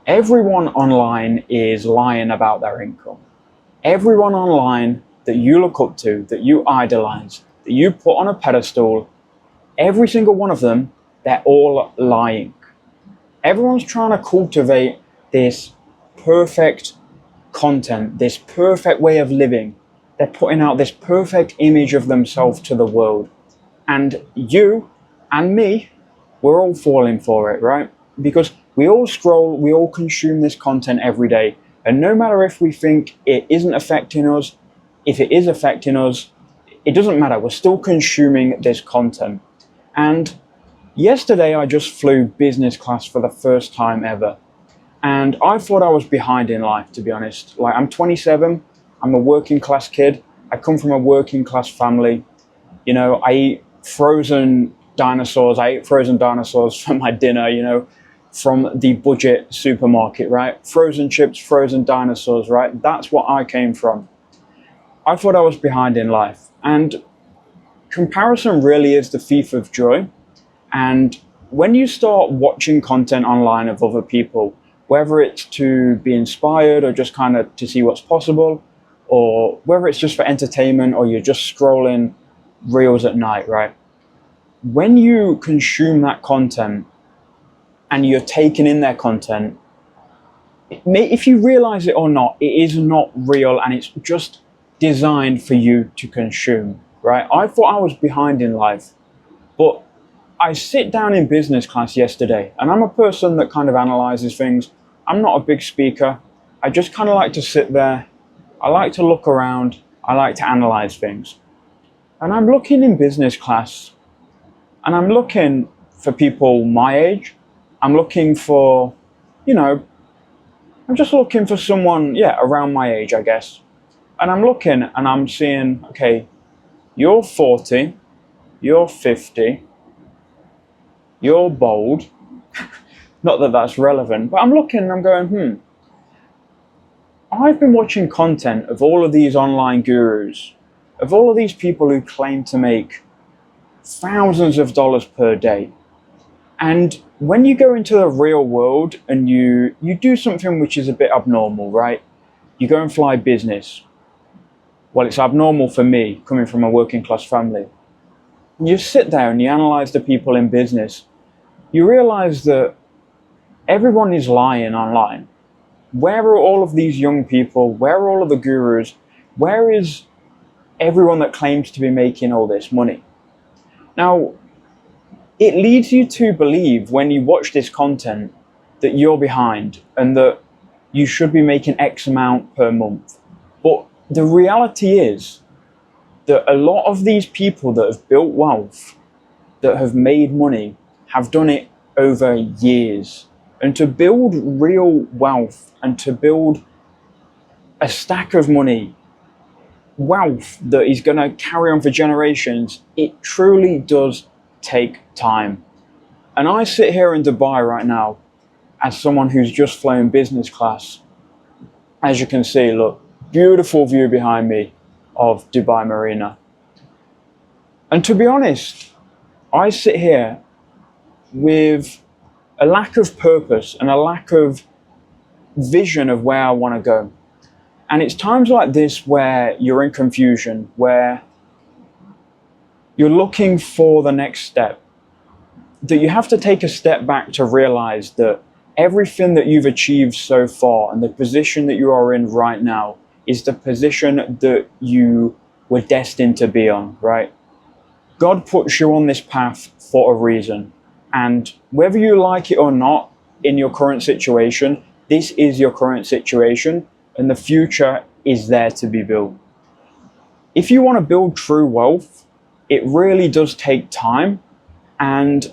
Everyone online is lying about their income. Everyone online that you look up to, that you idolize, that you put on a pedestal, every single one of them, they're all lying. Everyone's trying to cultivate this perfect content, this perfect way of living. They're putting out this perfect image of themselves to the world. And you and me, we're all falling for it, right? Because we all scroll, we all consume this content every day. And no matter if we think it isn't affecting us, if it is affecting us, it doesn't matter. We're still consuming this content. And yesterday, I just flew business class for the first time ever. And I thought I was behind in life, to be honest. Like, I'm 27, I'm a working class kid. I come from a working class family. You know, I eat frozen dinosaurs. I ate frozen dinosaurs for my dinner, you know, from the budget supermarket, right? Frozen chips, frozen dinosaurs, right? That's what I came from. I thought I was behind in life. And comparison really is the thief of joy. And when you start watching content online of other people, whether it's to be inspired or just kind of to see what's possible, or whether it's just for entertainment or you're just scrolling reels at night, right? When you consume that content and you're taking in their content, if you realize it or not, it is not real and it's just designed for you to consume, right? I thought I was behind in life, but I sit down in business class yesterday, and I'm a person that kind of analyzes things. I'm not a big speaker. I just kind of like to sit there. I like to look around. I like to analyze things. And I'm looking in business class, and I'm looking for people my age. I'm looking for, you know, I'm just looking for someone, yeah, around my age, I guess. And I'm looking and I'm seeing, okay, you're 40, you're 50, you're bold. Not that that's relevant, but I'm looking and I'm going, I've been watching content of all of these online gurus, of all of these people who claim to make thousands of dollars per day. And when you go into the real world and you do something which is a bit abnormal, right? You go and fly business. Well, it's abnormal for me, coming from a working class family. And you sit there and you analyze the people in business. You realize that everyone is lying online. Where are all of these young people? Where are all of the gurus? Where is everyone that claims to be making all this money? Now, it leads you to believe when you watch this content that you're behind and that you should be making X amount per month. But the reality is that a lot of these people that have built wealth, that have made money, have done it over years. And to build real wealth and to build a stack of money, wealth that is going to carry on for generations, it truly does take time. And I sit here in Dubai right now as someone who's just flown business class. As you can see, look, beautiful view behind me of Dubai Marina. And to be honest, I sit here with a lack of purpose and a lack of vision of where I want to go. And it's times like this where you're in confusion, where you're looking for the next step, that you have to take a step back to realize that everything that you've achieved so far and the position that you are in right now is the position that you were destined to be on, right? God puts you on this path for a reason. And whether you like it or not in your current situation, this is your current situation and the future is there to be built. If you want to build true wealth, it really does take time. And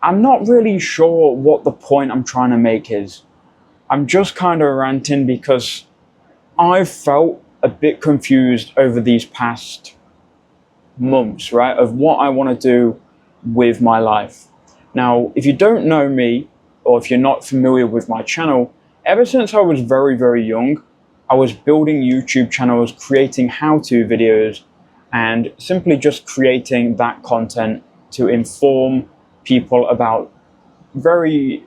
I'm not really sure what the point I'm trying to make is. I'm just kind of ranting because I've felt a bit confused over these past months, right, of what I want to do with my life. Now, if you don't know me, or if you're not familiar with my channel, ever since I was very, very young, I was building YouTube channels, creating how-to videos, and simply just creating that content to inform people about very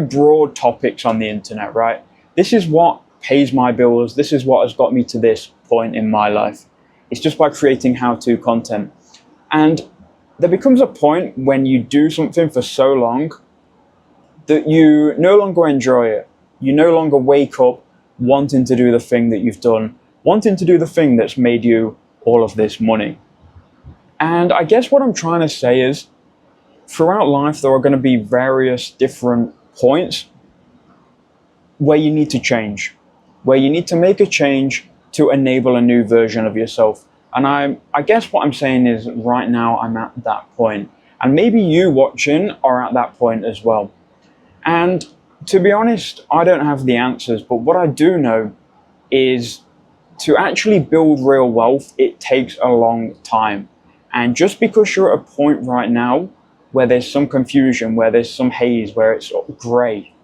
broad topics on the internet, right? This is what pays my bills. This is what has got me to this point in my life. It's just by creating how-to content. And there becomes a point when you do something for so long that you no longer enjoy it. You no longer wake up wanting to do the thing that you've done, wanting to do the thing that's made you all of this money. And I guess what I'm trying to say is, throughout life, there are going to be various different points where you need to change, where you need to make a change to enable a new version of yourself. And I guess what I'm saying is, right now I'm at that point. And maybe you watching are at that point as well. And to be honest, I don't have the answers, but what I do know is to actually build real wealth, it takes a long time. And just because you're at a point right now where there's some confusion, where there's some haze, where it's gray,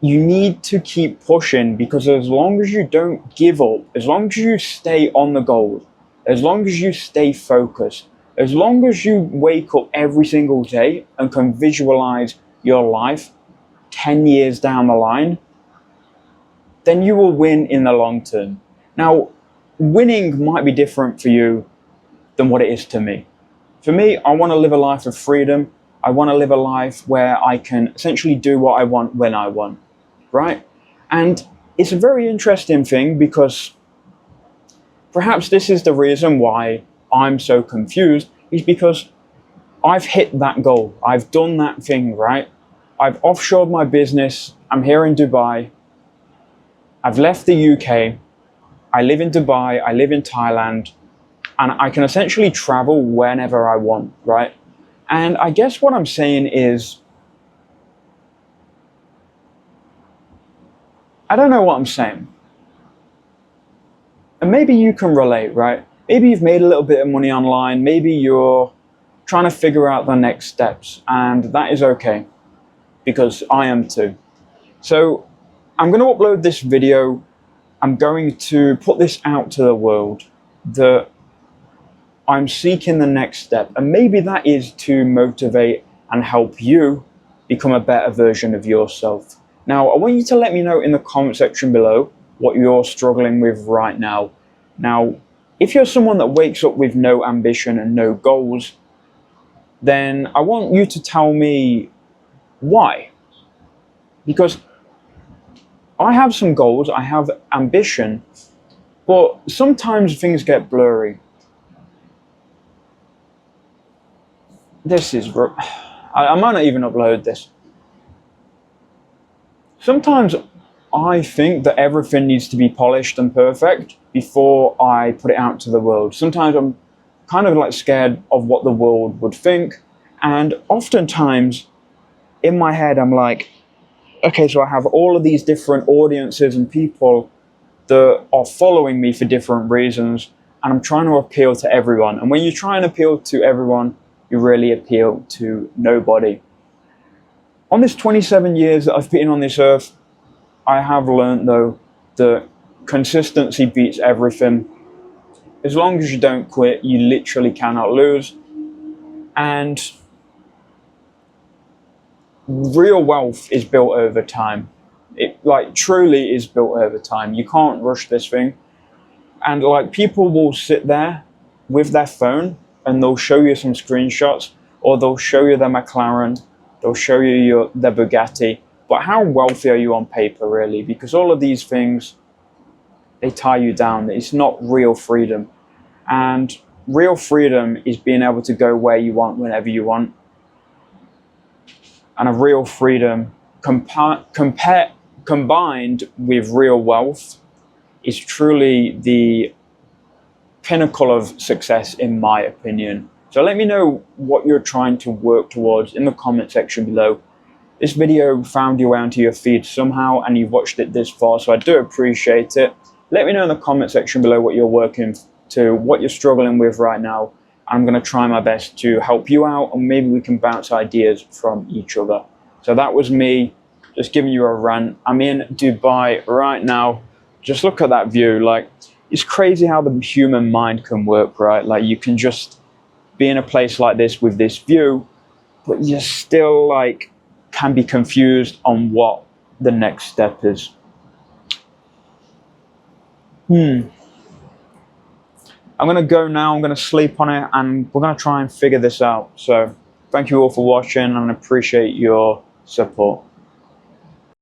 you need to keep pushing, because as long as you don't give up, as long as you stay on the goal, as long as you stay focused, as long as you wake up every single day and can visualize your life 10 years down the line, then you will win in the long term. Now, winning might be different for you than what it is to me. For me, I want to live a life of freedom. I want to live a life where I can essentially do what I want when I want, right? And it's a very interesting thing, because perhaps this is the reason why I'm so confused, is because I've hit that goal. I've done that thing, right? I've offshored my business. I'm here in Dubai. I've left the UK. I live in Dubai. I live in Thailand. And I can essentially travel whenever I want, right? And I guess what I'm saying is, I don't know what I'm saying. And maybe you can relate, right? Maybe you've made a little bit of money online. Maybe you're trying to figure out the next steps. And that is okay, because I am too. So I'm going to upload this video. I'm going to put this out to the world that I'm seeking the next step. And maybe that is to motivate and help you become a better version of yourself. Now, I want you to let me know in the comment section below what you're struggling with right now. Now, if you're someone that wakes up with no ambition and no goals, then I want you to tell me why. Because I have some goals, I have ambition, but sometimes things get blurry. I might not even upload this. Sometimes I think that everything needs to be polished and perfect before I put it out to the world. Sometimes I'm kind of like scared of what the world would think. And oftentimes in my head, I'm like, okay, so I have all of these different audiences and people that are following me for different reasons, and I'm trying to appeal to everyone. And when you try and appeal to everyone, you really appeal to nobody. On this 27 years that I've been on this earth, I have learned, though, that consistency beats everything. As long as you don't quit, you literally cannot lose. And real wealth is built over time. It truly is built over time. You can't rush this thing. And people will sit there with their phone and they'll show you some screenshots, or they'll show you their McLaren, they'll show you their Bugatti. But how wealthy are you on paper, really? Because all of these things, they tie you down. It's not real freedom. And real freedom is being able to go where you want, whenever you want. And a real freedom combined with real wealth is truly the pinnacle of success, in my opinion. So let me know what you're trying to work towards in the comment section below. This video found your way onto your feed somehow, and you've watched it this far, so I do appreciate it. Let me know in the comment section below what you're working to, what you're struggling with right now. I'm going to try my best to help you out, and maybe we can bounce ideas from each other. So that was me, just giving you a rant. I'm in Dubai right now. Just look at that view. It's crazy how the human mind can work, right? You can just be in a place like this with this view, but you still like can be confused on what the next step is. I'm gonna go now, I'm gonna sleep on it, and we're gonna try and figure this out. So thank you all for watching, and I appreciate your support.